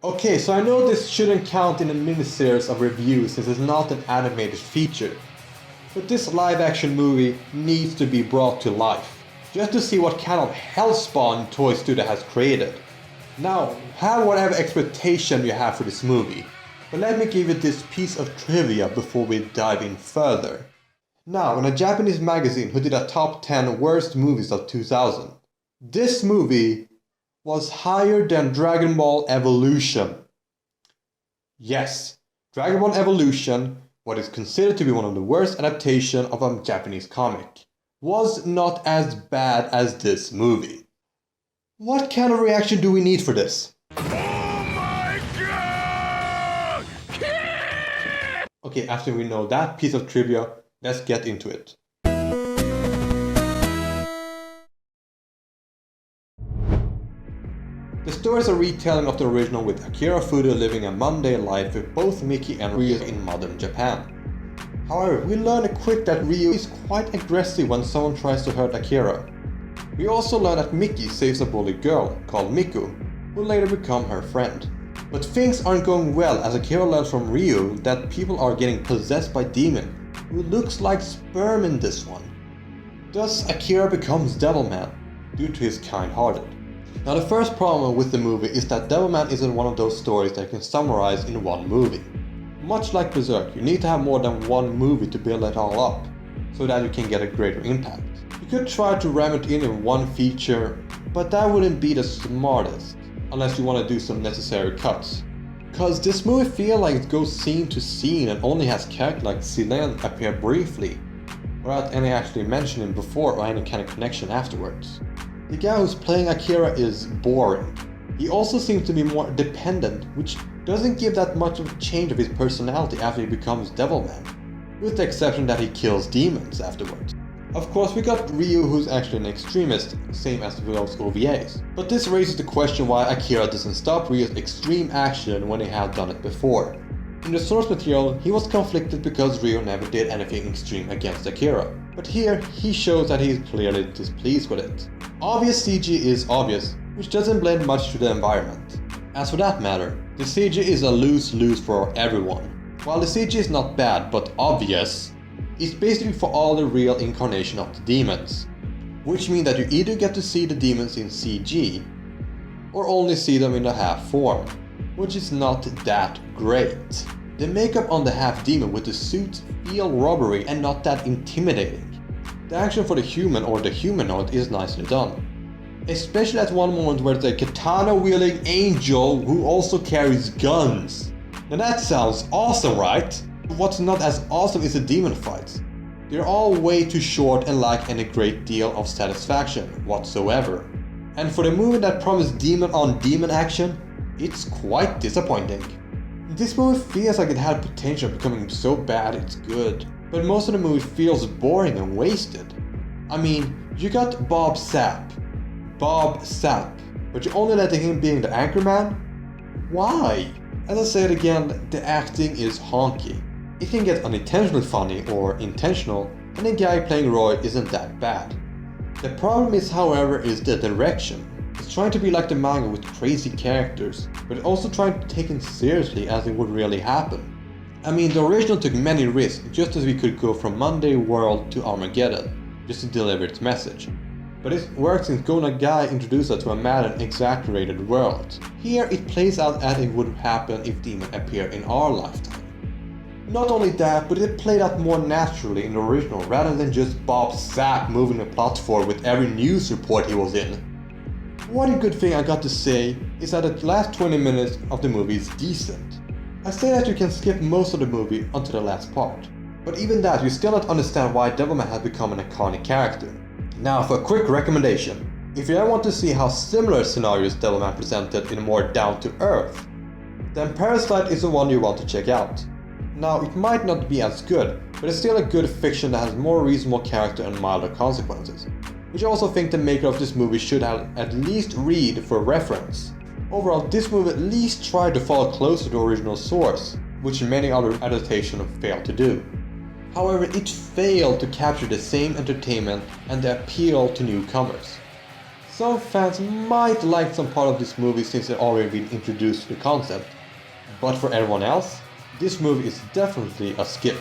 Okay, so I know this shouldn't count in a miniseries of reviews since it's not an animated feature. But this live action movie needs to be brought to life, just to see what kind of hellspawn Toy Studio has created. Now, have whatever expectation you have for this movie, but let me give you this piece of trivia before we dive in further. Now, in a Japanese magazine who did a top 10 worst movies of 2000, this movie was higher than Dragon Ball Evolution. Yes, Dragon Ball Evolution, what is considered to be one of the worst adaptations of a Japanese comic, was not as bad as this movie. What kind of reaction do we need for this? Oh my god! Okay, after we know that piece of trivia, let's get into it. The story is a retelling of the original with Akira Fudo living a mundane life with both Mickey and Ryu in modern Japan. However, we learn quick that Ryu is quite aggressive when someone tries to hurt Akira. We also learn that Mickey saves a bullied girl called Miku, who later become her friend. But things aren't going well as Akira learns from Ryu that people are getting possessed by demon, who looks like sperm in this one. Thus Akira becomes Devilman, due to his kind-hearted. Now the first problem with the movie is that Devilman isn't one of those stories that you can summarize in one movie. Much like Berserk, you need to have more than one movie to build it all up, so that you can get a greater impact. You could try to ram it in one feature, but that wouldn't be the smartest, unless you want to do some necessary cuts. Cause this movie feels like it goes scene to scene and only has characters like Silen appear briefly, without any actually mentioning before or any kind of connection afterwards. The guy who's playing Akira is boring. He also seems to be more dependent, which doesn't give that much of a change of his personality after he becomes Devilman, with the exception that he kills demons afterwards. Of course, we got Ryu, who's actually an extremist, same as those OVAs. But this raises the question why Akira doesn't stop Ryu's extreme action when he had done it before. In the source material, he was conflicted because Ryu never did anything extreme against Akira. But here, he shows that he is clearly displeased with it. Obvious CG is obvious, which doesn't blend much to the environment. As for that matter, the CG is a lose-lose for everyone. While the CG is not bad but obvious, it's basically for all the real incarnation of the demons. Which means that you either get to see the demons in CG, or only see them in the half form, which is not that great. The makeup on the half demon with the suit feel rubbery and not that intimidating. The action for the human or the humanoid is nicely done. Especially at one moment where the katana-wielding angel who also carries guns. Now that sounds awesome, right? What's not as awesome is the demon fights. They're all way too short and lack any great deal of satisfaction whatsoever. And for the movie that promised demon on demon action, it's quite disappointing. This movie feels like it had potential of becoming so bad it's good, but most of the movie feels boring and wasted. I mean, you got Bob Sapp, but you're only letting him being the anchorman? Why? As I said again, the acting is honky. It can get unintentionally funny or intentional, and the guy playing Roy isn't that bad. The problem is, however, is the direction. It's trying to be like the manga with crazy characters, but also trying to take it seriously as it would really happen. I mean, the original took many risks just as we could go from Monday World to Armageddon, just to deliver its message. But it works since Go Nagai introduced us to a mad and exaggerated world. Here it plays out as it would happen if demons appear in our lifetime. Not only that, but it played out more naturally in the original rather than just Bob Sapp moving the plot forward with every news report he was in. One good thing I got to say is that the last 20 minutes of the movie is decent. I say that you can skip most of the movie until the last part, but even that you still don't understand why Devilman has become an iconic character. Now for a quick recommendation, if you ever want to see how similar scenarios Devilman presented in a more down-to-earth, then Parasite is the one you want to check out. Now it might not be as good, but it's still a good fiction that has more reasonable character and milder consequences, which I also think the maker of this movie should have at least read for reference. Overall, this movie at least tried to follow close to the original source, which many other adaptations failed to do. However, it failed to capture the same entertainment and the appeal to newcomers. Some fans might like some part of this movie since they've already been introduced to the concept, but for everyone else, this movie is definitely a skip.